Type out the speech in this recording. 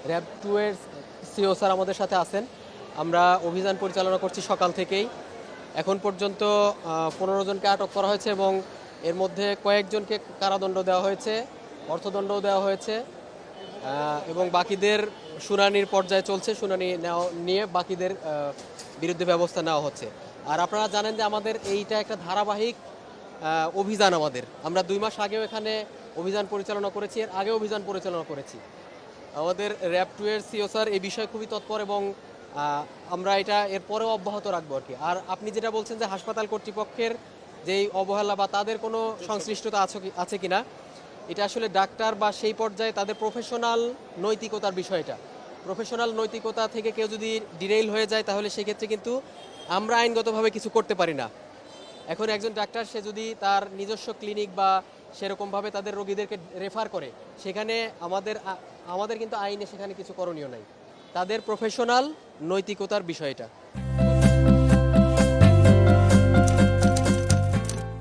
RAB 2 এর CO sir আমাদের সাথে আছেন। আমরা অভিযান পরিচালনা করছি সকাল থেকেই। এখন পর্যন্ত 15 জনকে আটক করা হয়েছে এবং এর মধ্যে কয়েকজনকে কারাদণ্ড দেওয়া হয়েছে, অর্থদণ্ডও দেওয়া হয়েছে এবং বাকিদের শুনানির পর্যায়ে চলছে। শুনানি নিয়ে বাকিদের বিরুদ্ধে ব্যবস্থা নেওয়া হচ্ছে। আর আপনারা জানেন যে আমাদের এইটা একটা ধারাবাহিক অভিযান। আমরা 2 মাস আগেও এখানে অভিযান পরিচালনা করেছি, এর আগেও অভিযান পরিচালনা করেছি। আমাদের র্যাব 2 এর সিও স্যার এই বিষয়ে খুবই তৎপর এবং আমরা এটা এরপরেও অব্যাহত রাখবো আর কি। আর আপনি যেটা বলছেন যে হাসপাতাল কর্তৃপক্ষের যেই অবহেলা বা তাদের কোনো সংশ্লিষ্টতা আছে কিনা, এটা আসলে ডাক্তার বা সেই পর্যায়ে তাদের প্রফেশনাল নৈতিকতার বিষয়টা। প্রফেশনাল নৈতিকতা থেকে কেউ যদি ডিরেইল হয়ে যায় তাহলে সেক্ষেত্রে কিন্তু আমরা আইনগতভাবে কিছু করতে পারি না। এখন একজন ডাক্তার সে যদি তার নিজস্ব ক্লিনিক বা সেরকমভাবে তাদের রোগীদেরকে রেফার করে, সেখানে আমাদের কিন্তু আইনে সেখানে কিছু করণীয় নাই। তাদের প্রফেশনাল নৈতিকতার বিষয়টা।